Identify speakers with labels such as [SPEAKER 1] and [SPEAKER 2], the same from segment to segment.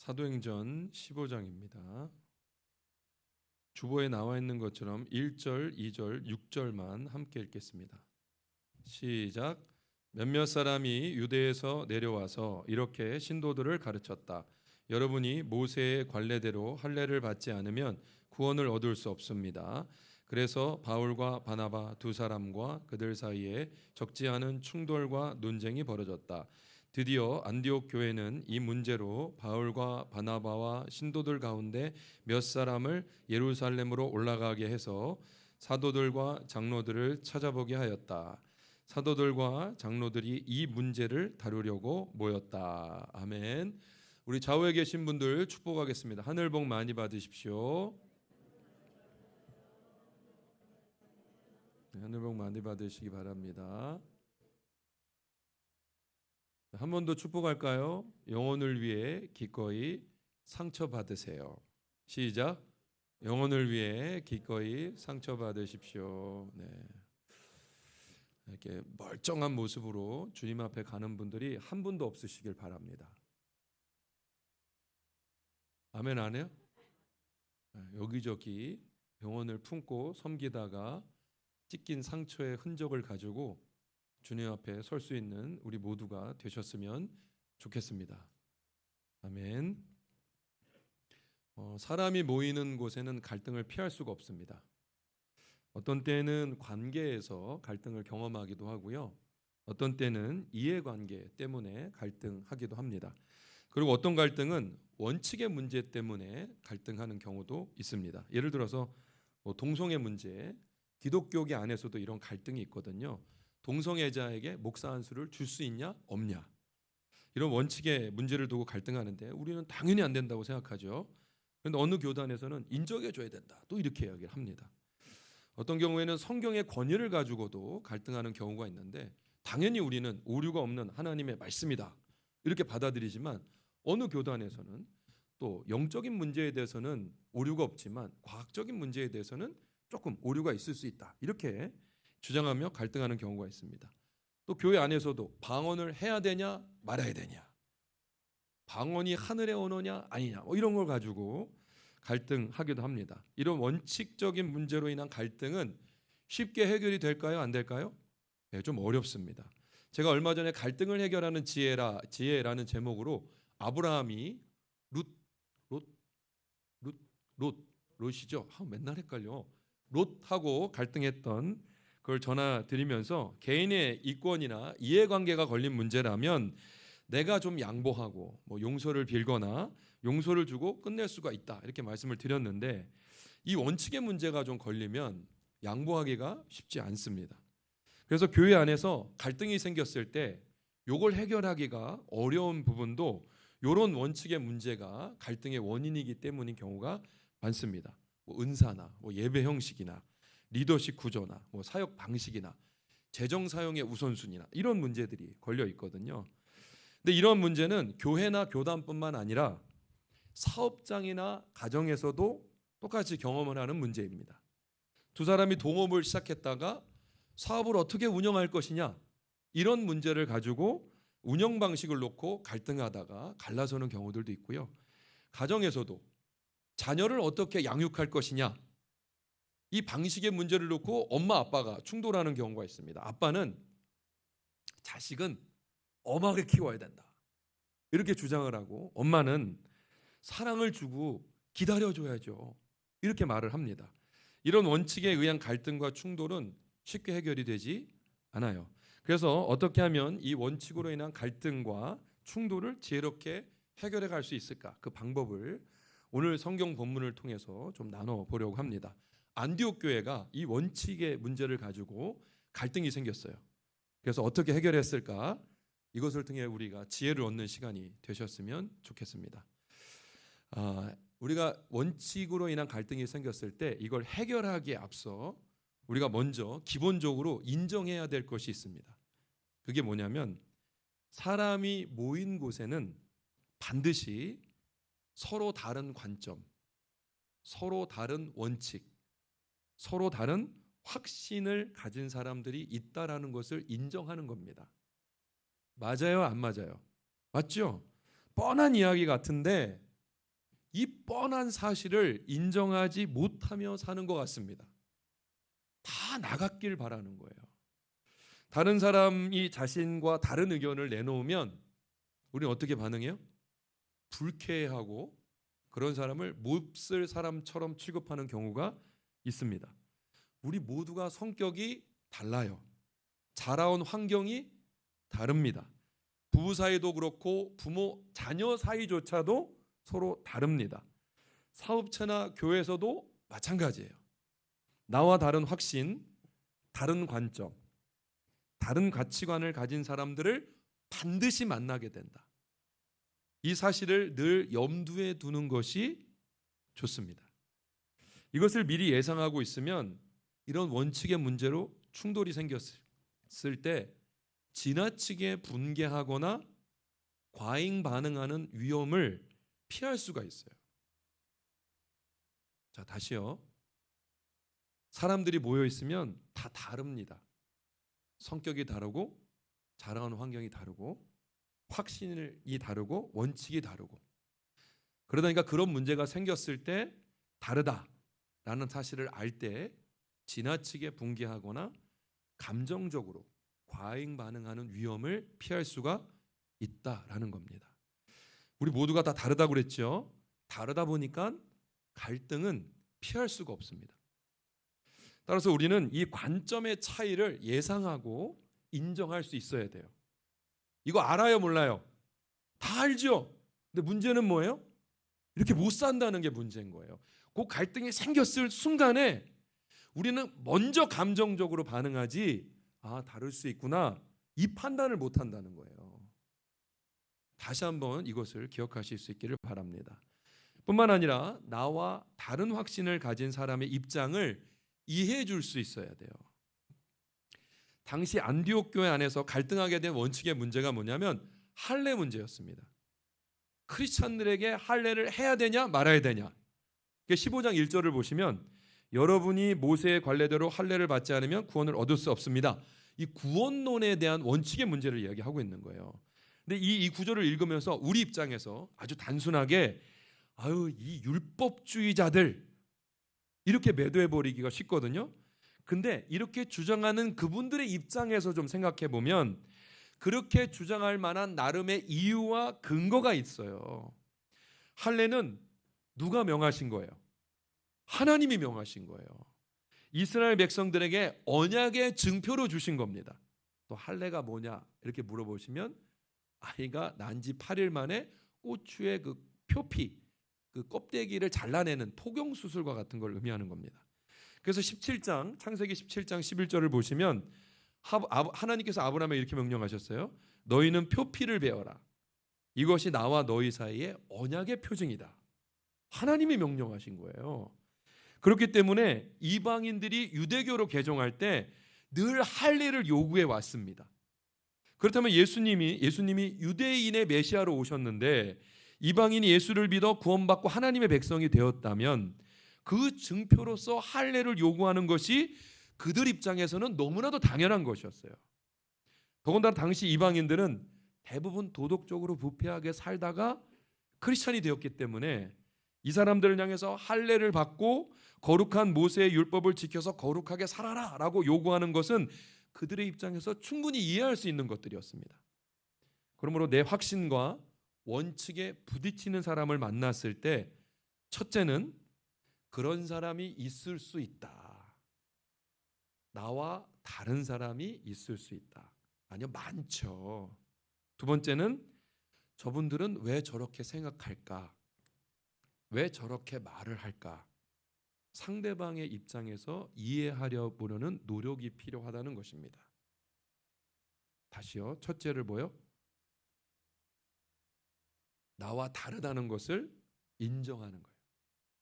[SPEAKER 1] 사도행전 15장입니다. 주보에 나와 있는 것처럼 1절, 2절, 6절만 함께 읽겠습니다. 시작. 몇몇 사람이 유대에서 내려와서 이렇게 신도들을 가르쳤다. 여러분이 모세의 관례대로 할례를 받지 않으면 구원을 얻을 수 없습니다. 그래서 바울과 바나바 두 사람과 그들 사이에 적지 않은 충돌과 논쟁이 벌어졌다. 드디어 안디옥 교회는 이 문제로 바울과 바나바와 신도들 가운데 몇 사람을 예루살렘으로 올라가게 해서 사도들과 장로들을 찾아보게 하였다. 사도들과 장로들이 이 문제를 다루려고 모였다. 아멘. 우리 좌우에 계신 분들 축복하겠습니다. 하늘 복 많이 받으십시오. 하늘 복 많이 받으시기 바랍니다. 한 번 더 축복할까요? 영혼을 위해 기꺼이 상처 받으세요. 시작. 영혼을 위해 기꺼이 상처 받으십시오. 네. 이렇게 멀쩡한 모습으로 주님 앞에 가는 분들이 한 분도 없으시길 바랍니다. 아멘 안 해요? 여기저기 병원을 품고 섬기다가 찢긴 상처의 흔적을 가지고 주님 앞에 설 수 있는 우리 모두가 되셨으면 좋겠습니다. 아멘. 사람이 모이는 곳에는 갈등을 피할 수가 없습니다. 어떤 때는 관계에서 갈등을 경험하기도 하고요. 어떤 때는 이해관계 때문에 갈등하기도 합니다. 그리고 어떤 갈등은 원칙의 문제 때문에 갈등하는 경우도 있습니다. 예를 들어서 동성애 문제, 기독교계 안에서도 이런 갈등이 있거든요. 동성애자에게 목사 안수를 줄 수 있냐 없냐, 이런 원칙의 문제를 두고 갈등하는데 우리는 당연히 안 된다고 생각하죠. 그런데 어느 교단에서는 인정해 줘야 된다, 또 이렇게 이야기를 합니다. 어떤 경우에는 성경의 권위를 가지고도 갈등하는 경우가 있는데 당연히 우리는 오류가 없는 하나님의 말씀이다 이렇게 받아들이지만 어느 교단에서는 또 영적인 문제에 대해서는 오류가 없지만 과학적인 문제에 대해서는 조금 오류가 있을 수 있다 이렇게 주장하며 갈등하는 경우가 있습니다. 또 교회 안에서도 방언을 해야 되냐 말아야 되냐, 방언이 하늘의 언어냐 아니냐, 이런 걸 가지고 갈등하기도 합니다. 이런 원칙적인 문제로 인한 갈등은 쉽게 해결이 될까요? 안 될까요? 네, 좀 어렵습니다. 제가 얼마 전에 갈등을 해결하는 지혜라는 제목으로 아브라함이 롯이죠. 맨날 헷갈려. 롯하고 갈등했던 그걸 전화드리면서 개인의 이권이나 이해관계가 걸린 문제라면 내가 좀 양보하고 용서를 빌거나 용서를 주고 끝낼 수가 있다 이렇게 말씀을 드렸는데 이 원칙의 문제가 좀 걸리면 양보하기가 쉽지 않습니다. 그래서 교회 안에서 갈등이 생겼을 때 이걸 해결하기가 어려운 부분도 이런 원칙의 문제가 갈등의 원인이기 때문인 경우가 많습니다. 은사나 예배 형식이나 리더십 구조나 사역 방식이나 재정 사용의 우선순위나 이런 문제들이 걸려 있거든요. 근데 이런 문제는 교회나 교단뿐만 아니라 사업장이나 가정에서도 똑같이 경험을 하는 문제입니다. 두 사람이 동업을 시작했다가 사업을 어떻게 운영할 것이냐 이런 문제를 가지고 운영 방식을 놓고 갈등하다가 갈라서는 경우들도 있고요. 가정에서도 자녀를 어떻게 양육할 것이냐 이 방식의 문제를 놓고 엄마 아빠가 충돌하는 경우가 있습니다. 아빠는 자식은 엄하게 키워야 된다 이렇게 주장을 하고 엄마는 사랑을 주고 기다려줘야죠 이렇게 말을 합니다. 이런 원칙에 의한 갈등과 충돌은 쉽게 해결이 되지 않아요. 그래서 어떻게 하면 이 원칙으로 인한 갈등과 충돌을 지혜롭게 해결해 갈 수 있을까, 그 방법을 오늘 성경 본문을 통해서 좀 나눠보려고 합니다. 안디옥 교회가 이 원칙의 문제를 가지고 갈등이 생겼어요. 그래서 어떻게 해결했을까, 이것을 통해 우리가 지혜를 얻는 시간이 되셨으면 좋겠습니다. 우리가 원칙으로 인한 갈등이 생겼을 때 이걸 해결하기에 앞서 우리가 먼저 기본적으로 인정해야 될 것이 있습니다. 그게 뭐냐면 사람이 모인 곳에는 반드시 서로 다른 관점, 서로 다른 원칙, 서로 다른 확신을 가진 사람들이 있다라는 것을 인정하는 겁니다. 맞아요, 안 맞아요? 맞죠? 뻔한 이야기 같은데 이 뻔한 사실을 인정하지 못하며 사는 것 같습니다. 다 나갔길 바라는 거예요. 다른 사람이 자신과 다른 의견을 내놓으면 우리는 어떻게 반응해요? 불쾌해하고 그런 사람을 몹쓸 사람처럼 취급하는 경우가 있습니다. 우리 모두가 성격이 달라요. 자라온 환경이 다릅니다. 부부 사이도 그렇고 부모 자녀 사이조차도 서로 다릅니다. 사업체나 교회에서도 마찬가지예요. 나와 다른 확신, 다른 관점, 다른 가치관을 가진 사람들을 반드시 만나게 된다. 이 사실을 늘 염두에 두는 것이 좋습니다. 이것을 미리 예상하고 있으면 이런 원칙의 문제로 충돌이 생겼을 때 지나치게 분개하거나 과잉 반응하는 위험을 피할 수가 있어요. 자, 다시요. 사람들이 모여 있으면 다 다릅니다. 성격이 다르고 자라온 환경이 다르고 확신이 다르고 원칙이 다르고 그러다 보니까 그런 문제가 생겼을 때 다르다라는 사실을 알 때 지나치게 분개하거나 감정적으로 과잉 반응하는 위험을 피할 수가 있다라는 겁니다. 우리 모두가 다 다르다고 그랬죠. 다르다 보니까 갈등은 피할 수가 없습니다. 따라서 우리는 이 관점의 차이를 예상하고 인정할 수 있어야 돼요. 이거 알아요, 몰라요? 다 알죠. 근데 문제는 뭐예요? 이렇게 못 산다는 게 문제인 거예요. 그 갈등이 생겼을 순간에 우리는 먼저 감정적으로 반응하지, 다를 수 있구나, 이 판단을 못 한다는 거예요. 다시 한번 이것을 기억하실 수 있기를 바랍니다. 뿐만 아니라 나와 다른 확신을 가진 사람의 입장을 이해해 줄 수 있어야 돼요. 당시 안디옥 교회 안에서 갈등하게 된 원칙의 문제가 뭐냐면 할례 문제였습니다. 크리스찬들에게 할례를 해야 되냐 말아야 되냐. 15장 1절을 보시면 여러분이 모세의 관례대로 할례를 받지 않으면 구원을 얻을 수 없습니다. 이 구원론에 대한 원칙의 문제를 이야기하고 있는 거예요. 근데 이 구절을 읽으면서 우리 입장에서 아주 단순하게 이 율법주의자들 이렇게 매도해 버리기가 쉽거든요. 근데 이렇게 주장하는 그분들의 입장에서 좀 생각해 보면 그렇게 주장할 만한 나름의 이유와 근거가 있어요. 할례는 누가 명하신 거예요? 하나님이 명하신 거예요. 이스라엘 백성들에게 언약의 증표로 주신 겁니다. 또 할례가 뭐냐 이렇게 물어보시면 아이가 난 지 8일 만에 고추의 그 표피, 그 껍데기를 잘라내는 포경 수술과 같은 걸 의미하는 겁니다. 그래서 17장 창세기 17장 11절을 보시면 하나님께서 아브라함에 이렇게 명령하셨어요. 너희는 표피를 베어라. 이것이 나와 너희 사이의 언약의 표징이다. 하나님이 명령하신 거예요. 그렇기 때문에 이방인들이 유대교로 개종할 때 늘 할례를 요구해 왔습니다. 그렇다면 예수님이 유대인의 메시아로 오셨는데 이방인이 예수를 믿어 구원받고 하나님의 백성이 되었다면 그 증표로서 할례를 요구하는 것이 그들 입장에서는 너무나도 당연한 것이었어요. 더군다나 당시 이방인들은 대부분 도덕적으로 부패하게 살다가 크리스찬이 되었기 때문에 이 사람들을 향해서 할례를 받고 거룩한 모세의 율법을 지켜서 거룩하게 살아라 라고 요구하는 것은 그들의 입장에서 충분히 이해할 수 있는 것들이었습니다. 그러므로 내 확신과 원칙에 부딪히는 사람을 만났을 때 첫째는 그런 사람이 있을 수 있다. 나와 다른 사람이 있을 수 있다. 아니요, 많죠. 두 번째는 저분들은 왜 저렇게 생각할까? 왜 저렇게 말을 할까? 상대방의 입장에서 이해하려 보려는 노력이 필요하다는 것입니다. 다시요. 첫째를 뭐요? 나와 다르다는 것을 인정하는 거예요.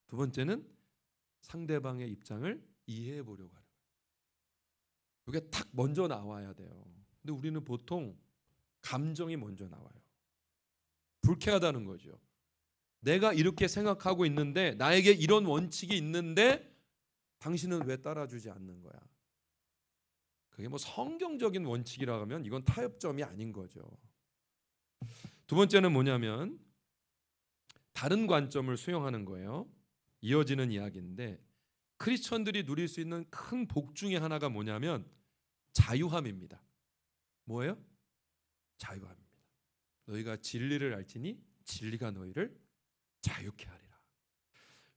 [SPEAKER 1] 두 번째는 상대방의 입장을 이해해 보려고 하는 거예요. 이게 탁 먼저 나와야 돼요. 근데 우리는 보통 감정이 먼저 나와요. 불쾌하다는 거죠. 내가 이렇게 생각하고 있는데 나에게 이런 원칙이 있는데 당신은 왜 따라주지 않는 거야? 그게 뭐 성경적인 원칙이라 하면 이건 타협점이 아닌 거죠. 두 번째는 뭐냐면 다른 관점을 수용하는 거예요. 이어지는 이야기인데 크리스천들이 누릴 수 있는 큰 복 중에 하나가 뭐냐면 자유함입니다. 뭐예요? 자유함입니다. 너희가 진리를 알지니 진리가 너희를 자유케 하리라.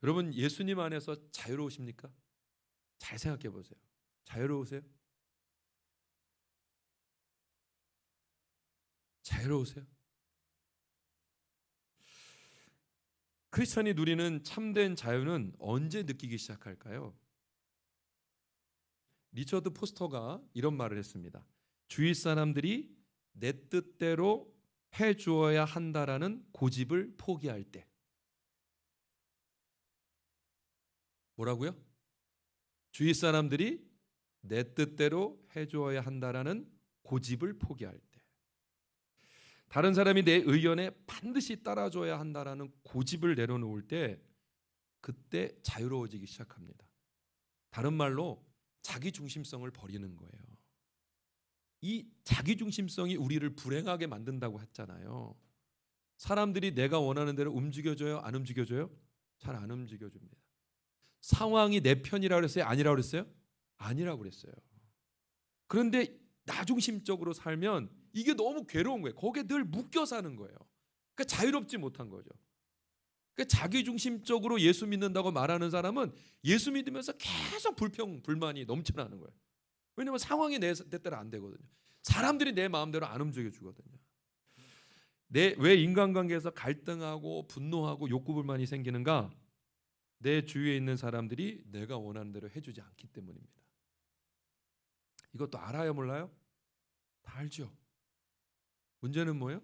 [SPEAKER 1] 여러분 예수님 안에서 자유로우십니까? 잘 생각해 보세요. 자유로우세요? 자유로우세요? 크리스천이 누리는 참된 자유는 언제 느끼기 시작할까요? 리처드 포스터가 이런 말을 했습니다. 주위 사람들이 내 뜻대로 해주어야 한다라는 고집을 포기할 때. 뭐라고요? 주위 사람들이 내 뜻대로 해주어야 한다라는 고집을 포기할 때. 다른 사람이 내 의견에 반드시 따라줘야 한다라는 고집을 내려놓을 때 그때 자유로워지기 시작합니다. 다른 말로 자기중심성을 버리는 거예요. 이 자기중심성이 우리를 불행하게 만든다고 했잖아요. 사람들이 내가 원하는 대로 움직여줘요? 안 움직여줘요? 잘 안 움직여줍니다. 상황이 내 편이라고 그랬어요? 아니라고 그랬어요? 아니라고 그랬어요. 그런데 나중심적으로 살면 이게 너무 괴로운 거예요. 거기에 늘 묶여 사는 거예요. 그러니까 자유롭지 못한 거죠. 그러니까 자기중심적으로 예수 믿는다고 말하는 사람은 예수 믿으면서 계속 불만이 넘쳐나는 거예요. 왜냐하면 상황이 내 뜻대로 안 되거든요. 사람들이 내 마음대로 안 움직여 주거든요. 왜 인간관계에서 갈등하고 분노하고 욕구불만이 생기는가? 내 주위에 있는 사람들이 내가 원하는 대로 해주지 않기 때문입니다. 이것도 알아요, 몰라요? 다 알죠. 문제는 뭐예요?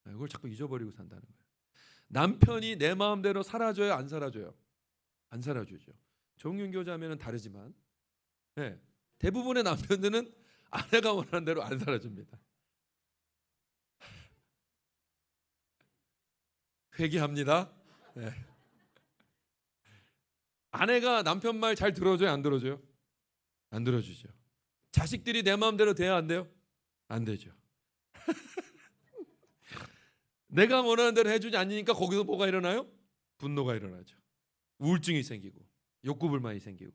[SPEAKER 1] 이걸 자꾸 잊어버리고 산다는 거예요. 남편이 내 마음대로 살아줘요, 안 살아줘요? 안 살아주죠. 종윤교자매는 다르지만 네, 대부분의 남편들은 아내가 원하는 대로 안 살아줍니다. 회개합니다. 네. 아내가 남편 말 잘 들어줘요, 안 들어줘요? 안 들어주죠. 자식들이 내 마음대로 돼야 안 돼요? 안 되죠. 내가 원하는 대로 해주지 않으니까 거기서 뭐가 일어나요? 분노가 일어나죠. 우울증이 생기고 욕구불만이 생기고.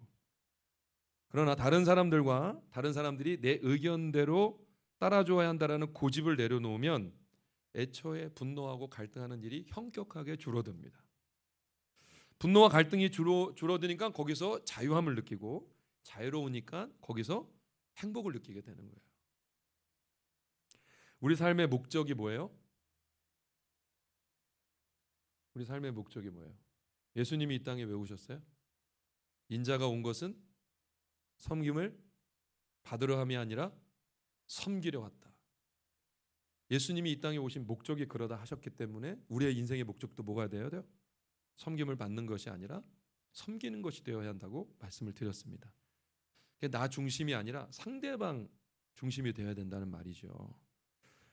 [SPEAKER 1] 그러나 다른 사람들이 내 의견대로 따라줘야 한다라는 고집을 내려놓으면 애초에 분노하고 갈등하는 일이 현격하게 줄어듭니다. 분노와 갈등이 줄어드니까 거기서 자유함을 느끼고 자유로우니까 거기서 행복을 느끼게 되는 거예요. 우리 삶의 목적이 뭐예요? 우리 삶의 목적이 뭐예요? 예수님이 이 땅에 왜 오셨어요? 인자가 온 것은 섬김을 받으려 함이 아니라 섬기려 왔다. 예수님이 이 땅에 오신 목적이 그러다 하셨기 때문에 우리의 인생의 목적도 뭐가 돼야 돼요? 섬김을 받는 것이 아니라 섬기는 것이 되어야 한다고 말씀을 드렸습니다. 나 중심이 아니라 상대방 중심이 되어야 된다는 말이죠.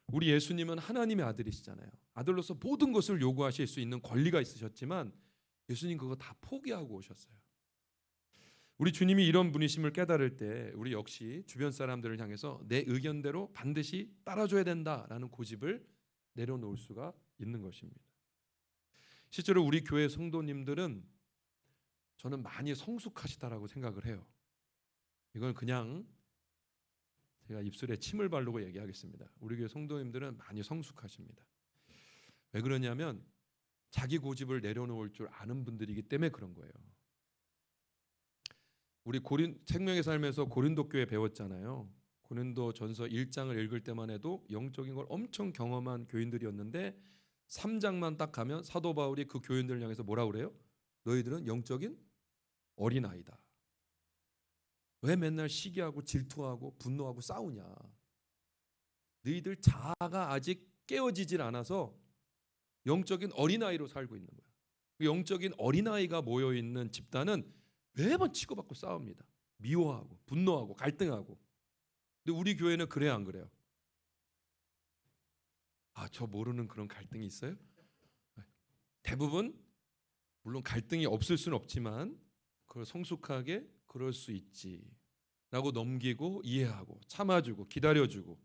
[SPEAKER 1] 우리 예수님은 하나님의 아들이시잖아요. 아들로서 모든 것을 요구하실 수 있는 권리가 있으셨지만 예수님 그거 다 포기하고 오셨어요. 우리 주님이 이런 분이심을 깨달을 때 우리 역시 주변 사람들을 향해서 내 의견대로 반드시 따라줘야 된다라는 고집을 내려놓을 수가 있는 것입니다. 실제로 우리 교회 성도님들은 저는 많이 성숙하시다라고 생각을 해요. 이건 그냥 제가 입술에 침을 바르고 얘기하겠습니다. 우리 교회 성도님들은 많이 성숙하십니다. 왜 그러냐면 자기 고집을 내려놓을 줄 아는 분들이기 때문에 그런 거예요. 우리 생명의 삶에서 고린도 교회 배웠잖아요. 고린도 전서 1장을 읽을 때만 해도 영적인 걸 엄청 경험한 교인들이었는데 3장만 딱 가면 사도 바울이 그 교인들을 향해서 뭐라 그래요? 너희들은 영적인 어린아이다. 왜 맨날 시기하고 질투하고 분노하고 싸우냐? 너희들 자아가 아직 깨어지질 않아서 영적인 어린아이로 살고 있는 거야. 그 영적인 어린아이가 모여있는 집단은 매번 치고받고 싸웁니다. 미워하고 분노하고 갈등하고. 근데 우리 교회는 그래요, 안 그래요? 저 모르는 그런 갈등이 있어요? 대부분 물론 갈등이 없을 수는 없지만 그걸 성숙하게 그럴 수 있지 라고 넘기고 이해하고 참아주고 기다려주고,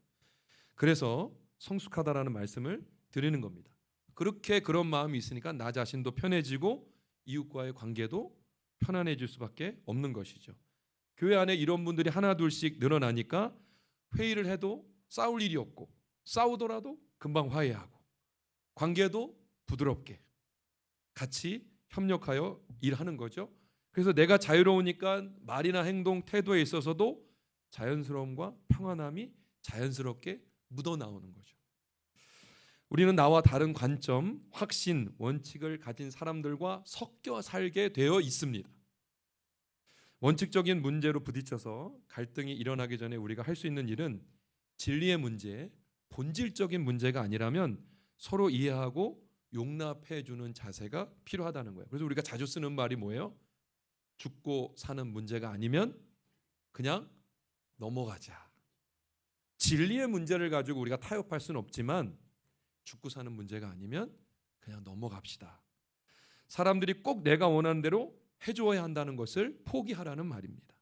[SPEAKER 1] 그래서 성숙하다라는 말씀을 드리는 겁니다. 그렇게 그런 마음이 있으니까 나 자신도 편해지고 이웃과의 관계도 편안해질 수밖에 없는 것이죠. 교회 안에 이런 분들이 하나 둘씩 늘어나니까 회의를 해도 싸울 일이 없고 싸우더라도 금방 화해하고 관계도 부드럽게 같이 협력하여 일하는 거죠. 그래서 내가 자유로우니까 말이나 행동, 태도에 있어서도 자연스러움과 평안함이 자연스럽게 묻어나오는 거죠. 우리는 나와 다른 관점, 확신, 원칙을 가진 사람들과 섞여 살게 되어 있습니다. 원칙적인 문제로 부딪혀서 갈등이 일어나기 전에 우리가 할 수 있는 일은 진리의 문제, 본질적인 문제가 아니라면 서로 이해하고 용납해 주는 자세가 필요하다는 거예요. 그래서 우리가 자주 쓰는 말이 뭐예요? 죽고 사는 문제가 아니면 그냥 넘어가자. 진리의 문제를 가지고 우리가 타협할 수는 없지만 죽고 사는 문제가 아니면 그냥 넘어갑시다. 사람들이 꼭 내가 원하는 대로 해줘야 한다는 것을 포기하라는 말입니다.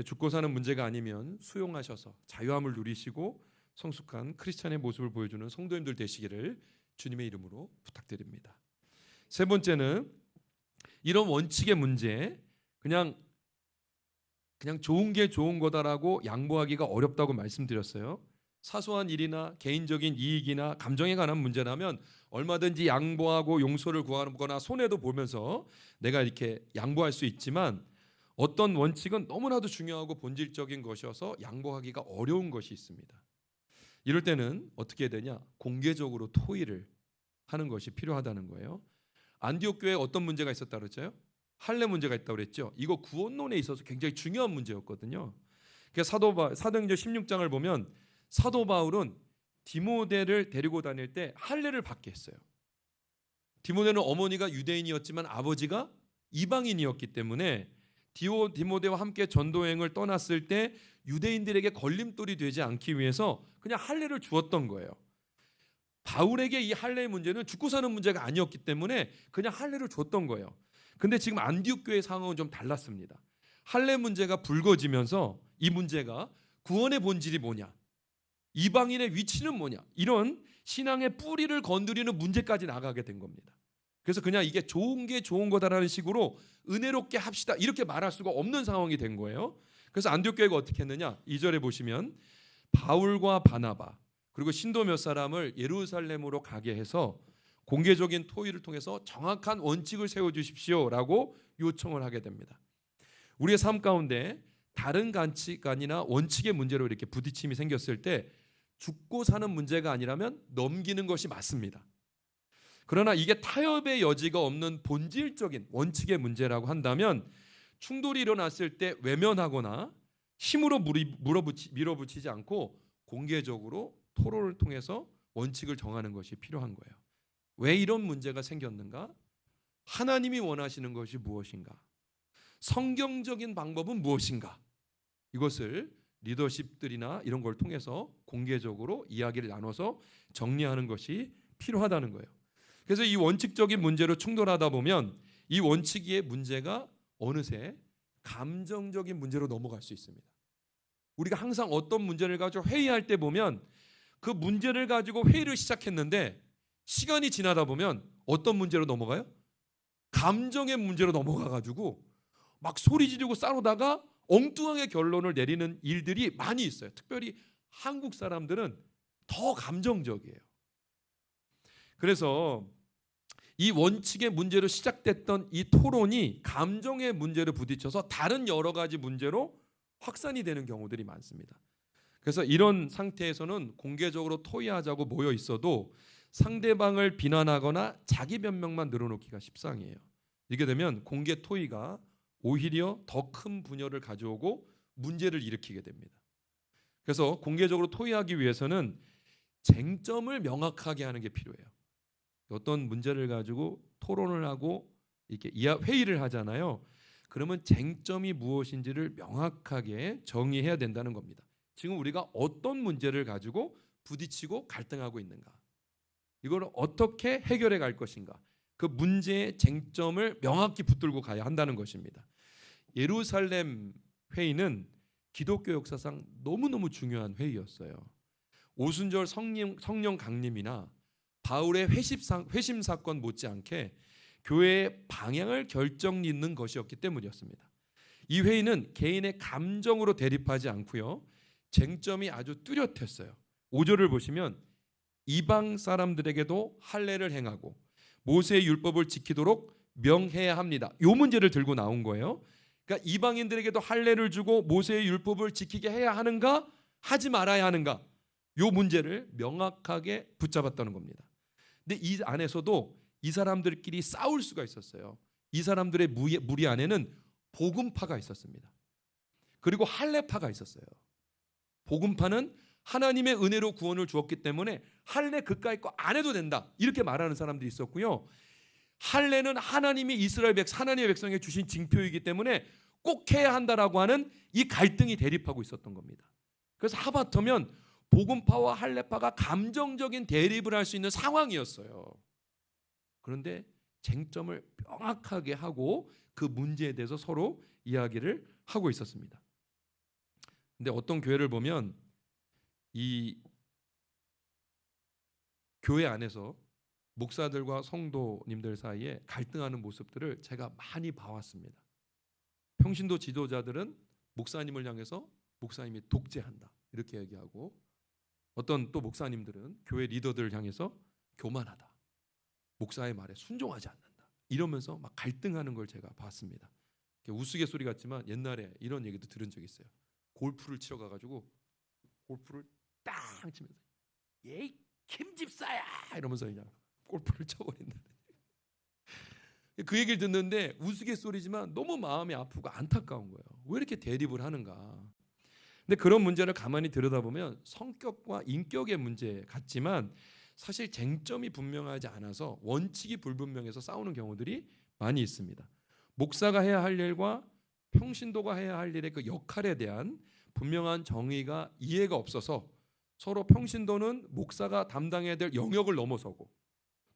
[SPEAKER 1] 죽고 사는 문제가 아니면 수용하셔서 자유함을 누리시고 성숙한 크리스찬의 모습을 보여주는 성도님들 되시기를 주님의 이름으로 부탁드립니다. 세 번째는 이런 원칙의 문제, 그냥 좋은 게 좋은 거다라고 양보하기가 어렵다고 말씀드렸어요. 사소한 일이나 개인적인 이익이나 감정에 관한 문제라면 얼마든지 양보하고 용서를 구하거나 손해도 보면서 내가 이렇게 양보할 수 있지만 어떤 원칙은 너무나도 중요하고 본질적인 것이어서 양보하기가 어려운 것이 있습니다. 이럴 때는 어떻게 해야 되냐? 공개적으로 토의를 하는 것이 필요하다는 거예요. 안디옥 교회에 어떤 문제가 있었다 그랬죠? 할례 문제가 있다고 그랬죠. 이거 구원론에 있어서 굉장히 중요한 문제였거든요. 사도행전 16장을 보면 사도 바울은 디모데를 데리고 다닐 때 할례를 받게 했어요. 디모데는 어머니가 유대인이었지만 아버지가 이방인이었기 때문에 디모데와 함께 전도여행을 떠났을 때 유대인들에게 걸림돌이 되지 않기 위해서 그냥 할례를 주었던 거예요. 바울에게 이 할례의 문제는 죽고 사는 문제가 아니었기 때문에 그냥 할례를 줬던 거예요. 근데 지금 안디옥 교회 상황은 좀 달랐습니다. 할례 문제가 불거지면서 이 문제가 구원의 본질이 뭐냐, 이방인의 위치는 뭐냐, 이런 신앙의 뿌리를 건드리는 문제까지 나가게 된 겁니다. 그래서 그냥 이게 좋은 게 좋은 거다라는 식으로 은혜롭게 합시다 이렇게 말할 수가 없는 상황이 된 거예요. 그래서 안디옥 교회가 어떻게 했느냐, 2절에 보시면 바울과 바나바 그리고 신도 몇 사람을 예루살렘으로 가게 해서 공개적인 토의를 통해서 정확한 원칙을 세워주십시오라고 요청을 하게 됩니다. 우리의 삶 가운데 다른 가치관이나 원칙의 문제로 이렇게 부딪힘이 생겼을 때 죽고 사는 문제가 아니라면 넘기는 것이 맞습니다. 그러나 이게 타협의 여지가 없는 본질적인 원칙의 문제라고 한다면 충돌이 일어났을 때 외면하거나 힘으로 밀어붙이지 않고 공개적으로 토론을 통해서 원칙을 정하는 것이 필요한 거예요. 왜 이런 문제가 생겼는가? 하나님이 원하시는 것이 무엇인가? 성경적인 방법은 무엇인가? 이것을 리더십들이나 이런 걸 통해서 공개적으로 이야기를 나눠서 정리하는 것이 필요하다는 거예요. 그래서 이 원칙적인 문제로 충돌하다 보면 이 원칙의 문제가 어느새 감정적인 문제로 넘어갈 수 있습니다. 우리가 항상 어떤 문제를 가지고 회의할 때 보면 그 문제를 가지고 회의를 시작했는데 시간이 지나다 보면 어떤 문제로 넘어가요? 감정의 문제로 넘어가가지고 막 소리 지르고 싸우다가 엉뚱하게 결론을 내리는 일들이 많이 있어요. 특별히 한국 사람들은 더 감정적이에요. 그래서 이 원칙의 문제로 시작됐던 이 토론이 감정의 문제로 부딪혀서 다른 여러 가지 문제로 확산이 되는 경우들이 많습니다. 그래서 이런 상태에서는 공개적으로 토의하자고 모여 있어도 상대방을 비난하거나 자기 변명만 늘어놓기가 십상이에요. 이렇게 되면 공개 토의가 오히려 더 큰 분열을 가져오고 문제를 일으키게 됩니다. 그래서 공개적으로 토의하기 위해서는 쟁점을 명확하게 하는 게 필요해요. 어떤 문제를 가지고 토론을 하고 이렇게 회의를 하잖아요. 그러면 쟁점이 무엇인지를 명확하게 정의해야 된다는 겁니다. 지금 우리가 어떤 문제를 가지고 부딪히고 갈등하고 있는가? 이걸 어떻게 해결해 갈 것인가? 그 문제의 쟁점을 명확히 붙들고 가야 한다는 것입니다. 예루살렘 회의는 기독교 역사상 너무너무 중요한 회의였어요. 오순절 성령 강림이나 바울의 회심 사건 못지않게 교회의 방향을 결정짓는 것이었기 때문이었습니다. 이 회의는 개인의 감정으로 대립하지 않고요, 쟁점이 아주 뚜렷했어요. 5절을 보시면 이방 사람들에게도 할례를 행하고 모세의 율법을 지키도록 명해야 합니다. 이 문제를 들고 나온 거예요. 그러니까 이방인들에게도 할례를 주고 모세의 율법을 지키게 해야 하는가, 하지 말아야 하는가, 이 문제를 명확하게 붙잡았다는 겁니다. 근데 이 안에서도 이 사람들끼리 싸울 수가 있었어요. 이 사람들의 무리 안에는 복음파가 있었습니다. 그리고 할례파가 있었어요. 복음파는 하나님의 은혜로 구원을 주었기 때문에 할례 그까이 거 안 해도 된다, 이렇게 말하는 사람들이 있었고요. 할례는 하나님의 백성에 주신 징표이기 때문에 꼭 해야 한다라고 하는 이 갈등이 대립하고 있었던 겁니다. 그래서 하마터면 복음파와 할례파가 감정적인 대립을 할 수 있는 상황이었어요. 그런데 쟁점을 명확하게 하고 그 문제에 대해서 서로 이야기를 하고 있었습니다. 근데 어떤 교회를 보면 이 교회 안에서 목사들과 성도님들 사이에 갈등하는 모습들을 제가 많이 봐왔습니다. 평신도 지도자들은 목사님을 향해서 목사님이 독재한다, 이렇게 얘기하고, 어떤 또 목사님들은 교회 리더들을 향해서 교만하다, 목사의 말에 순종하지 않는다, 이러면서 막 갈등하는 걸 제가 봤습니다. 우스갯소리 같지만 옛날에 이런 얘기도 들은 적이 있어요. 골프를 치러 가가지고 골프를 땅 치면서 예이 김집사야 이러면서 그냥 골프를 쳐버린다. 그 얘기를 듣는데 우스갯소리지만 너무 마음이 아프고 안타까운 거예요. 왜 이렇게 대립을 하는가. 근데 그런 문제를 가만히 들여다보면 성격과 인격의 문제 같지만 사실 쟁점이 분명하지 않아서 원칙이 불분명해서 싸우는 경우들이 많이 있습니다. 목사가 해야 할 일과 평신도가 해야 할 일의 그 역할에 대한 분명한 정의가 이해가 없어서 서로 평신도는 목사가 담당해야 될 영역을 넘어서고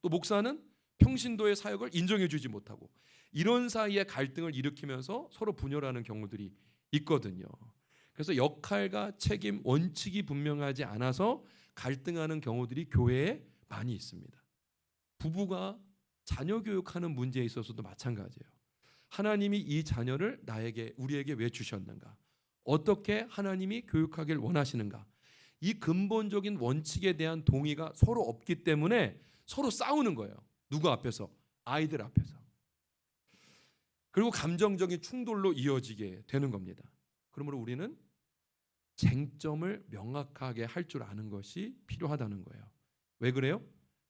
[SPEAKER 1] 또 목사는 평신도의 사역을 인정해 주지 못하고, 이런 사이에 갈등을 일으키면서 서로 분열하는 경우들이 있거든요. 그래서 역할과 책임, 원칙이 분명하지 않아서 갈등하는 경우들이 교회에 많이 있습니다. 부부가 자녀 교육하는 문제에 있어서도 마찬가지예요. 하나님이 이 자녀를 우리에게 왜 주셨는가? 어떻게 하나님이 교육하길 원하시는가? 이 근본적인 원칙에 대한 동의가 서로 없기 때문에 서로 싸우는 거예요. 누구 앞에서? 아이들 앞에서. 그리고 감정적인 충돌로 이어지게 되는 겁니다. 그러므로 우리는 쟁점을 명확하게 할 줄 아는 것이 필요하다는 거예요. 왜 그래요?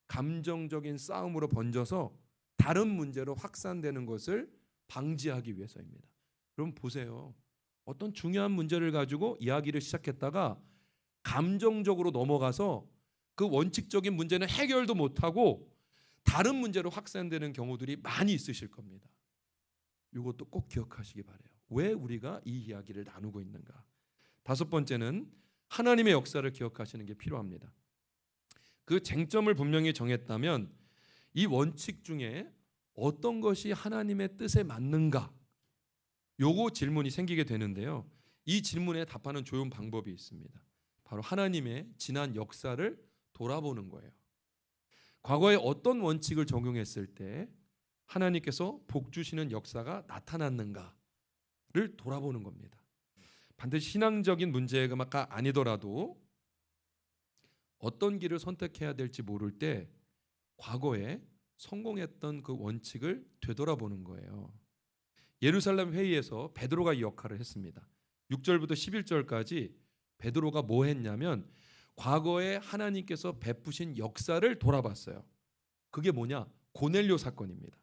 [SPEAKER 1] 감정적인 싸움으로 번져서 다른 문제로 확산되는 것을 방지하기 위해서입니다. 그럼 보세요. 어떤 중요한 문제를 가지고 이야기를 시작했다가 감정적으로 넘어가서 그 원칙적인 문제는 해결도 못하고 다른 문제로 확산되는 경우들이 많이 있으실 겁니다. 이것도 꼭 기억하시기 바라요. 왜 우리가 이 이야기를 나누고 있는가? 5번째는 하나님의 역사를 기억하시는 게 필요합니다. 그 쟁점을 분명히 정했다면 이 원칙 중에 어떤 것이 하나님의 뜻에 맞는가? 요거 질문이 생기게 되는데요. 이 질문에 답하는 좋은 방법이 있습니다. 바로 하나님의 지난 역사를 돌아보는 거예요. 과거에 어떤 원칙을 적용했을 때 하나님께서 복 주시는 역사가 나타났는가를 돌아보는 겁니다. 반드시 신앙적인 문제가 아니더라도 어떤 길을 선택해야 될지 모를 때 과거에 성공했던 그 원칙을 되돌아보는 거예요. 예루살렘 회의에서 베드로가 이 역할을 했습니다. 6절부터 11절까지 베드로가 뭐 했냐면 과거에 하나님께서 베푸신 역사를 돌아봤어요. 그게 뭐냐? 고넬료 사건입니다.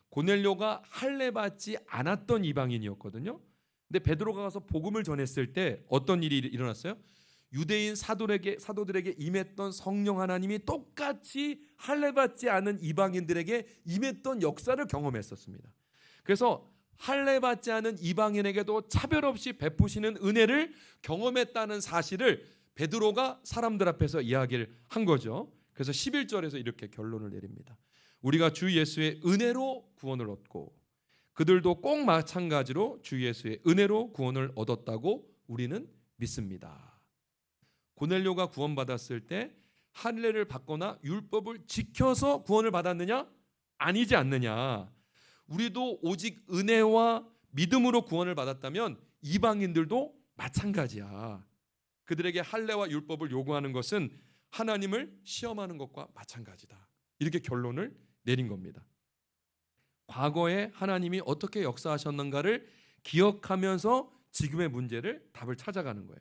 [SPEAKER 1] 고넬료가 할례 받지 않았던 이방인이었거든요. 근데 베드로가 가서 복음을 전했을 때 어떤 일이 일어났어요? 유대인 사도들에게 임했던 성령 하나님이 똑같이 할례 받지 않은 이방인들에게 임했던 역사를 경험했었습니다. 그래서 할례 받지 않은 이방인에게도 차별 없이 베푸시는 은혜를 경험했다는 사실을 베드로가 사람들 앞에서 이야기를 한 거죠. 그래서 11절에서 이렇게 결론을 내립니다. 우리가 주 예수의 은혜로 구원을 얻고 그들도 꼭 마찬가지로 주 예수의 은혜로 구원을 얻었다고 우리는 믿습니다. 고넬료가 구원받았을 때 할례를 받거나 율법을 지켜서 구원을 받았느냐? 아니지 않느냐. 우리도 오직 은혜와 믿음으로 구원을 받았다면 이방인들도 마찬가지야. 그들에게 할례와 율법을 요구하는 것은 하나님을 시험하는 것과 마찬가지다. 이렇게 결론을 내린 겁니다. 과거에 하나님이 어떻게 역사하셨는가를 기억하면서 지금의 문제를 답을 찾아가는 거예요.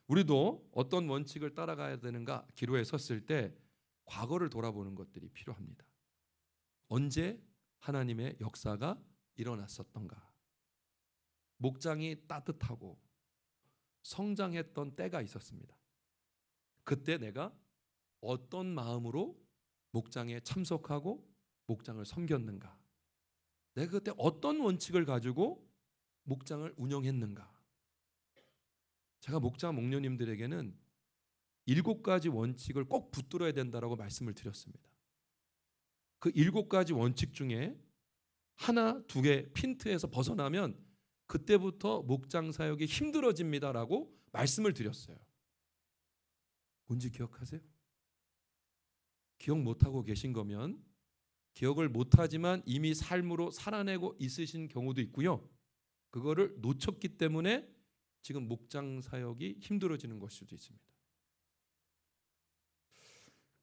[SPEAKER 1] 우리도 어떤 원칙을 따라가야 되는가 기로에 섰을 때 과거를 돌아보는 것들이 필요합니다. 언제 하나님의 역사가 일어났었던가. 목장이 따뜻하고 성장했던 때가 있었습니다. 그때 내가 어떤 마음으로 목장에 참석하고 목장을 섬겼는가. 내가 그때 어떤 원칙을 가지고 목장을 운영했는가. 제가 목자 목녀님들에게는 7가지 원칙을 꼭 붙들어야 된다라고 말씀을 드렸습니다. 그 7가지 원칙 중에 하나, 2개 핀트에서 벗어나면 그때부터 목장 사역이 힘들어집니다라고 말씀을 드렸어요. 뭔지 기억하세요? 기억 못하고 계신 거면 기억을 못하지만 이미 삶으로 살아내고 있으신 경우도 있고요. 그거를 놓쳤기 때문에 지금 목장 사역이 힘들어지는 것일 수도 있습니다.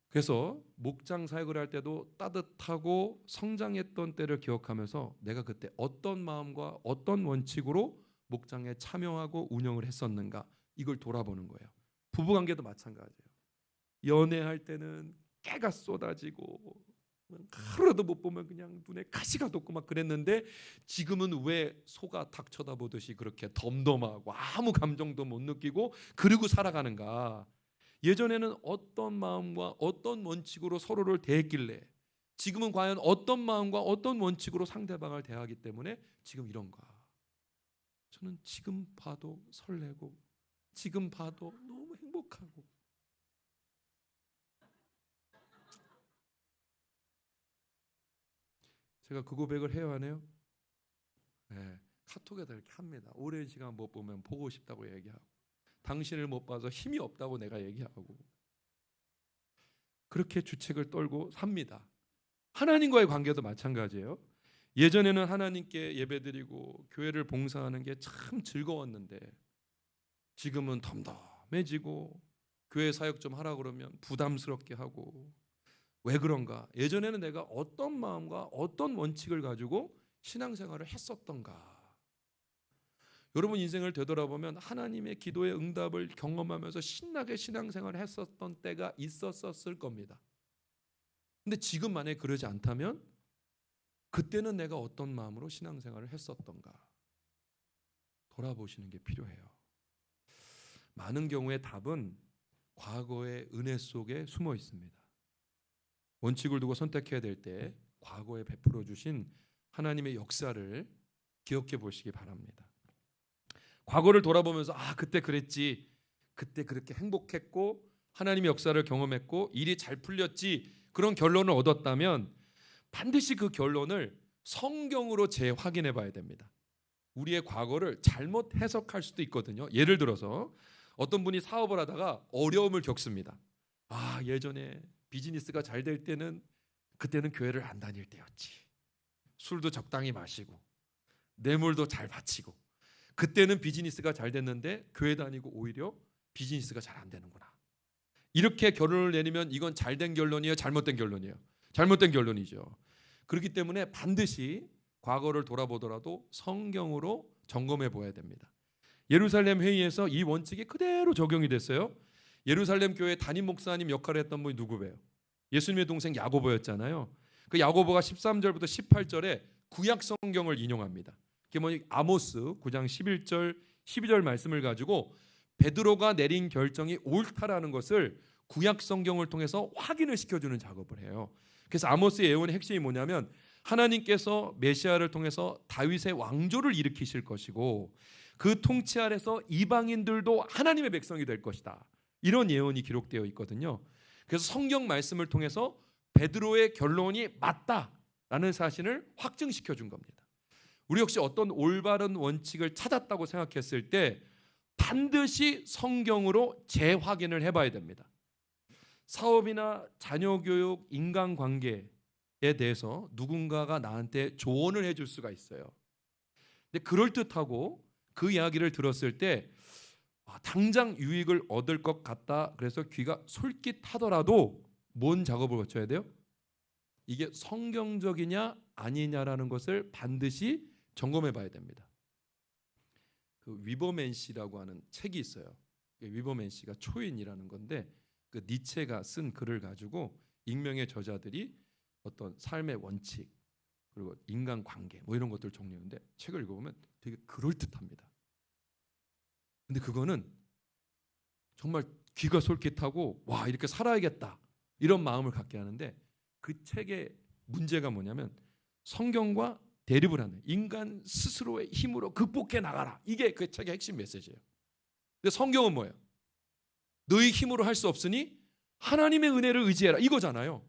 [SPEAKER 1] 그래서 목장 사역을 할 때도 따뜻하고 성장했던 때를 기억하면서 내가 그때 어떤 마음과 어떤 원칙으로 목장에 참여하고 운영을 했었는가, 이걸 돌아보는 거예요. 부부관계도 마찬가지예요. 연애할 때는 깨가 쏟아지고 하루도 못 보면 그냥 눈에 가시가 돋고 막 그랬는데 지금은 왜 소가 닭 쳐다보듯이 그렇게 덤덤하고 아무 감정도 못 느끼고 그러고 살아가는가. 예전에는 어떤 마음과 어떤 원칙으로 서로를 대했길래 지금은 과연 어떤 마음과 어떤 원칙으로 상대방을 대하기 때문에 지금 이런가. 저는 지금 봐도 설레고 지금 봐도 너무 행복하고. 제가 그 고백을 해야 하네요. 네, 카톡에다 이렇게 합니다. 오랜 시간 못 보면 보고 싶다고 얘기하고, 당신을 못 봐서 힘이 없다고 내가 얘기하고, 그렇게 주책을 떨고 삽니다. 하나님과의 관계도 마찬가지예요. 예전에는 하나님께 예배드리고 교회를 봉사하는 게 참 즐거웠는데 지금은 덤덤해지고 교회 사역 좀 하라 그러면 부담스럽게 하고. 왜 그런가? 예전에는 내가 어떤 마음과 어떤 원칙을 가지고 신앙생활을 했었던가. 여러분 인생을 되돌아보면 하나님의 기도의 응답을 경험하면서 신나게 신앙생활을 했었던 때가 있었을 겁니다. 근데 지금 만약에 그러지 않다면 그때는 내가 어떤 마음으로 신앙생활을 했었던가 돌아보시는 게 필요해요. 많은 경우에 답은 과거의 은혜 속에 숨어 있습니다. 원칙을 두고 선택해야 될 때 과거에 베풀어 주신 하나님의 역사를 기억해 보시기 바랍니다. 과거를 돌아보면서 그때 그랬지, 그때 그렇게 행복했고 하나님의 역사를 경험했고 일이 잘 풀렸지, 그런 결론을 얻었다면 반드시 그 결론을 성경으로 재확인해 봐야 됩니다. 우리의 과거를 잘못 해석할 수도 있거든요. 예를 들어서 어떤 분이 사업을 하다가 어려움을 겪습니다. 예전에 비즈니스가 잘 될 때는 그때는 교회를 안 다닐 때였지. 술도 적당히 마시고 뇌물도 잘 바치고 그때는 비즈니스가 잘 됐는데 교회 다니고 오히려 비즈니스가 잘 안 되는구나. 이렇게 결론을 내리면 이건 잘된 결론이에요, 잘못된 결론이에요? 잘못된 결론이죠. 그렇기 때문에 반드시 과거를 돌아보더라도 성경으로 점검해 보아야 됩니다. 예루살렘 회의에서 이 원칙이 그대로 적용이 됐어요. 예루살렘 교회 담임 목사님 역할을 했던 분이 누구예요? 예수님의 동생 야고보였잖아요. 그 야고보가 13절부터 18절에 구약 성경을 인용합니다. 그게 뭐냐? 아모스 9장 11절 12절 말씀을 가지고 베드로가 내린 결정이 옳다라는 것을 구약 성경을 통해서 확인을 시켜주는 작업을 해요. 그래서 아모스의 예언의 핵심이 뭐냐면 하나님께서 메시아를 통해서 다윗의 왕조를 일으키실 것이고 그 통치 아래서 이방인들도 하나님의 백성이 될 것이다. 이런 예언이 기록되어 있거든요. 그래서 성경 말씀을 통해서 베드로의 결론이 맞다라는 사실을 확증시켜 준 겁니다. 우리 역시 어떤 올바른 원칙을 찾았다고 생각했을 때 반드시 성경으로 재확인을 해봐야 됩니다. 사업이나 자녀 교육, 인간관계에 대해서 누군가가 나한테 조언을 해줄 수가 있어요. 근데 그럴듯하고 그 이야기를 들었을 때 당장 유익을 얻을 것 같다. 그래서 귀가 솔깃하더라도 뭔 작업을 거쳐야 돼요? 이게 성경적이냐 아니냐라는 것을 반드시 점검해 봐야 됩니다. 그 위버맨 씨라고 하는 책이 있어요. 위버맨 씨가 초인이라는 건데 그 니체가 쓴 글을 가지고 익명의 저자들이 어떤 삶의 원칙 그리고 인간관계 뭐 이런 것들을 정리하는데 책을 읽어보면 되게 그럴듯합니다. 근데 그거는 정말 귀가 솔깃하고 와 이렇게 살아야겠다 이런 마음을 갖게 하는데 그 책의 문제가 뭐냐면 성경과 대립을 하는 인간 스스로의 힘으로 극복해 나가라. 이게 그 책의 핵심 메시지예요. 근데 성경은 뭐예요? 너희 힘으로 할 수 없으니 하나님의 은혜를 의지해라 이거잖아요.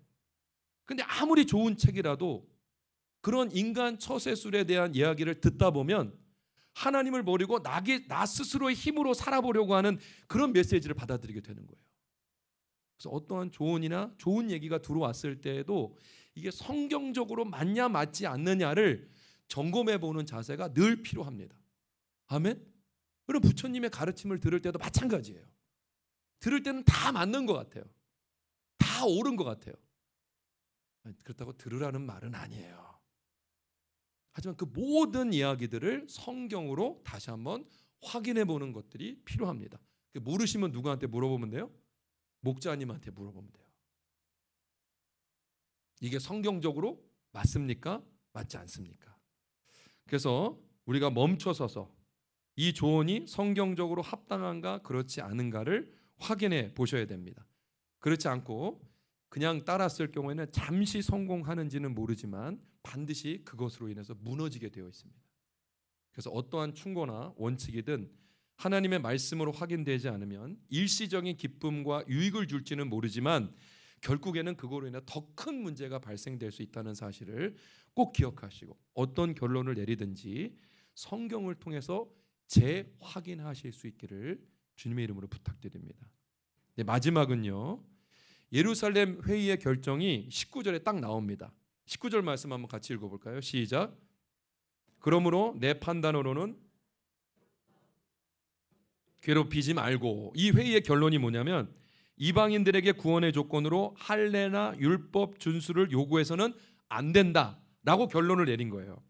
[SPEAKER 1] 근데 아무리 좋은 책이라도 그런 인간 처세술에 대한 이야기를 듣다 보면 하나님을 버리고 나 스스로의 힘으로 살아보려고 하는 그런 메시지를 받아들이게 되는 거예요. 그래서 어떠한 조언이나 좋은 얘기가 들어왔을 때에도 이게 성경적으로 맞냐 맞지 않느냐를 점검해 보는 자세가 늘 필요합니다. 아멘? 그럼 부처님의 가르침을 들을 때도 마찬가지예요. 들을 때는 다 맞는 것 같아요. 다 옳은 것 같아요. 그렇다고 들으라는 말은 아니에요. 하지만 그 모든 이야기들을 성경으로 다시 한번 확인해 보는 것들이 필요합니다. 모르시면 누구한테 물어보면 돼요? 목자님한테 물어보면 돼요. 이게 성경적으로 맞습니까? 맞지 않습니까? 그래서 우리가 멈춰서서 이 조언이 성경적으로 합당한가 그렇지 않은가를 확인해 보셔야 됩니다. 그렇지 않고 그냥 따랐을 경우에는 잠시 성공하는지는 모르지만 반드시 그것으로 인해서 무너지게 되어 있습니다. 그래서 어떠한 충고나 원칙이든 하나님의 말씀으로 확인되지 않으면 일시적인 기쁨과 유익을 줄지는 모르지만 결국에는 그거로 인해 더 큰 문제가 발생될 수 있다는 사실을 꼭 기억하시고 어떤 결론을 내리든지 성경을 통해서 재확인하실 수 있기를 주님의 이름으로 부탁드립니다. 네, 마지막은요. 예루살렘 회의의 결정이 19절에 딱 나옵니다. 19절 말씀 한번 같이 읽어볼까요? 시작. 그러므로 내 판단으로는 괴롭히지 말고. 이 회의의 결론이 뭐냐면 이방인들에게 구원의 조건으로 할례나 율법 준수를 요구해서는 안 된다라고 결론을 내린 거예요.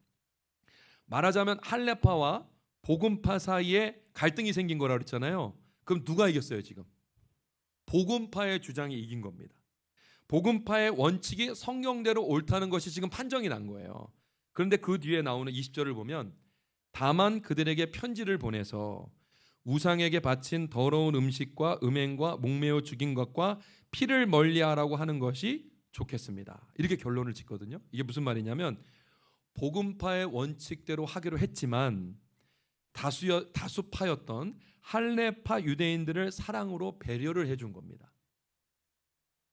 [SPEAKER 1] 말하자면 할례파와 복음파 사이에 갈등이 생긴 거라 그랬잖아요. 그럼 누가 이겼어요 지금? 복음파의 주장이 이긴 겁니다. 복음파의 원칙이 성경대로 옳다는 것이 지금 판정이 난 거예요. 그런데 그 뒤에 나오는 20절을 보면 다만 그들에게 편지를 보내서 우상에게 바친 더러운 음식과 음행과 목매어 죽인 것과 피를 멀리하라고 하는 것이 좋겠습니다. 이렇게 결론을 짓거든요. 이게 무슨 말이냐면 복음파의 원칙대로 하기로 했지만 다수파였던 할례파 유대인들을 사랑으로 배려를 해준 겁니다.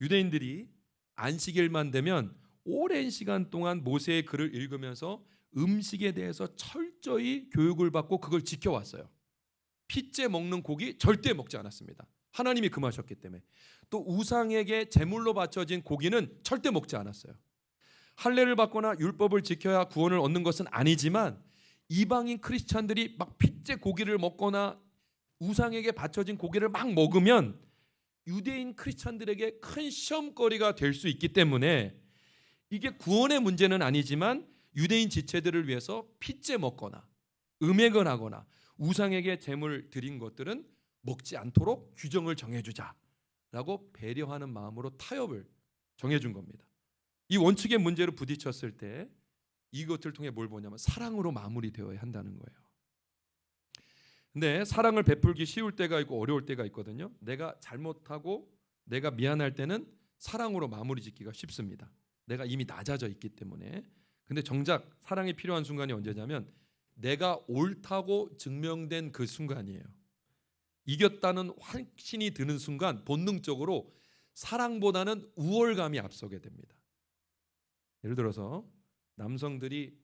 [SPEAKER 1] 유대인들이 안식일만 되면 오랜 시간 동안 모세의 글을 읽으면서 음식에 대해서 철저히 교육을 받고 그걸 지켜왔어요. 핏째 먹는 고기 절대 먹지 않았습니다. 하나님이 금하셨기 때문에. 또 우상에게 제물로 바쳐진 고기는 절대 먹지 않았어요. 할례를 받거나 율법을 지켜야 구원을 얻는 것은 아니지만 이방인 크리스찬들이 막 핏째 고기를 먹거나 우상에게 바쳐진 고기를 막 먹으면 유대인 크리스찬들에게 큰 시험거리가 될 수 있기 때문에 이게 구원의 문제는 아니지만 유대인 지체들을 위해서 핏째 먹거나 음행을 하거나 우상에게 제물 드린 것들은 먹지 않도록 규정을 정해주자라고 배려하는 마음으로 타협을 정해준 겁니다. 이 원칙의 문제로 부딪혔을 때 이것을 통해 뭘 보냐면 사랑으로 마무리되어야 한다는 거예요. 근데 사랑을 베풀기 쉬울 때가 있고 어려울 때가 있거든요. 내가 잘못하고 내가 미안할 때는 사랑으로 마무리 짓기가 쉽습니다. 내가 이미 낮아져 있기 때문에. 근데 정작 사랑이 필요한 순간이 언제냐면 내가 옳다고 증명된 그 순간이에요. 이겼다는 확신이 드는 순간 본능적으로 사랑보다는 우월감이 앞서게 됩니다. 예를 들어서 남성들이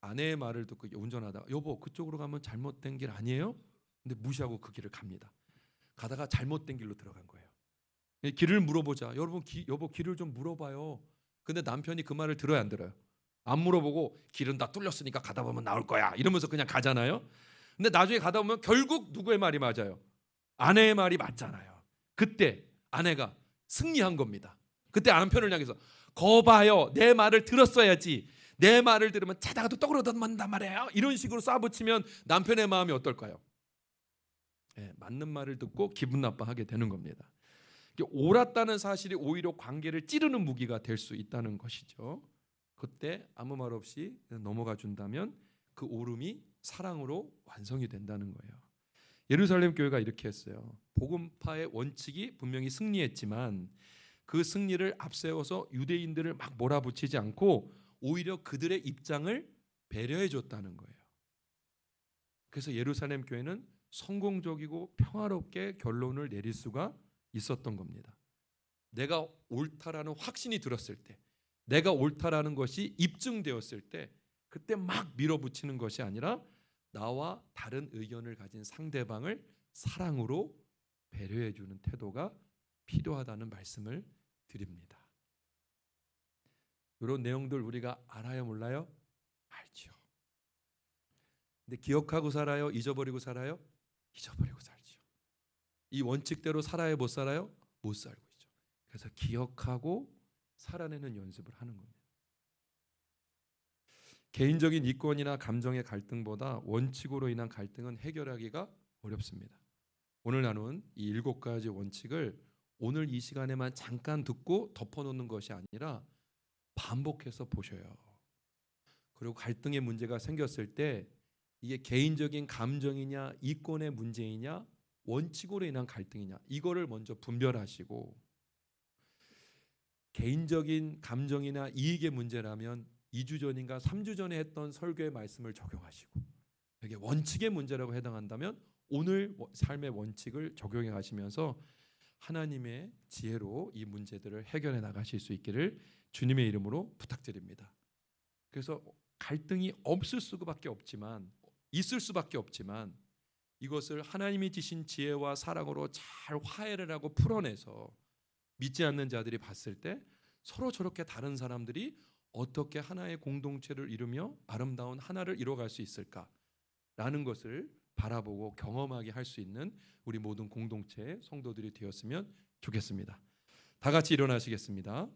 [SPEAKER 1] 아내의 말을 듣고 운전하다가 여보 그쪽으로 가면 잘못된 길 아니에요? 근데 무시하고 그 길을 갑니다. 가다가 잘못된 길로 들어간 거예요. 길을 물어보자. 여러분 여보 길을 좀 물어봐요. 근데 남편이 그 말을 들어야 안 들어요? 안 물어보고 길은 다 뚫렸으니까 가다 보면 나올 거야 이러면서 그냥 가잖아요. 근데 나중에 가다 보면 결국 누구의 말이 맞아요? 아내의 말이 맞잖아요. 그때 아내가 승리한 겁니다. 그때 남편을 향해서 거봐요. 내 말을 들었어야지. 내 말을 들으면 자다가도 떡으로 얻어맞는단 말이에요. 이런 식으로 쏴붙이면 남편의 마음이 어떨까요? 맞는 말을 듣고 기분 나빠하게 되는 겁니다. 옳았다는 사실이 오히려 관계를 찌르는 무기가 될 수 있다는 것이죠. 그때 아무 말 없이 넘어가 준다면 그 옳음이 사랑으로 완성이 된다는 거예요. 예루살렘 교회가 이렇게 했어요. 복음파의 원칙이 분명히 승리했지만 그 승리를 앞세워서 유대인들을 막 몰아붙이지 않고 오히려 그들의 입장을 배려해 줬다는 거예요. 그래서 예루살렘 교회는 성공적이고 평화롭게 결론을 내릴 수가 있었던 겁니다. 내가 옳다라는 확신이 들었을 때, 내가 옳다라는 것이 입증되었을 때 그때 막 밀어붙이는 것이 아니라 나와 다른 의견을 가진 상대방을 사랑으로 배려해 주는 태도가 필요하다는 말씀을 드립니다. 이런 내용들 우리가 알아요, 몰라요? 알죠. 근데 기억하고 살아요? 잊어버리고 살아요? 잊어버리고 살죠. 이 원칙대로 살아요, 못 살아요? 못 살고 있죠. 그래서 기억하고 살아내는 연습을 하는 겁니다. 개인적인 이권이나 감정의 갈등보다 원칙으로 인한 갈등은 해결하기가 어렵습니다. 오늘 나눈 이 7가지 원칙을 오늘 이 시간에만 잠깐 듣고 덮어놓는 것이 아니라 반복해서 보셔요. 그리고 갈등의 문제가 생겼을 때 이게 개인적인 감정이냐 이권의 문제이냐 원칙으로 인한 갈등이냐 이거를 먼저 분별하시고, 개인적인 감정이나 이익의 문제라면 2주 전인가 3주 전에 했던 설교의 말씀을 적용하시고, 이게 원칙의 문제라고 해당한다면 오늘 삶의 원칙을 적용해 가시면서 하나님의 지혜로 이 문제들을 해결해 나가실 수 있기를 주님의 이름으로 부탁드립니다. 그래서 갈등이 없을 수밖에 없지만, 있을 수밖에 없지만 이것을 하나님이 주신 지혜와 사랑으로 잘 화해를 하고 풀어내서 믿지 않는 자들이 봤을 때 서로 저렇게 다른 사람들이 어떻게 하나의 공동체를 이루며 아름다운 하나를 이뤄갈 수 있을까라는 것을 바라보고 경험하게 할 수 있는 우리 모든 공동체 성도들이 되었으면 좋겠습니다. 다 같이 일어나시겠습니다.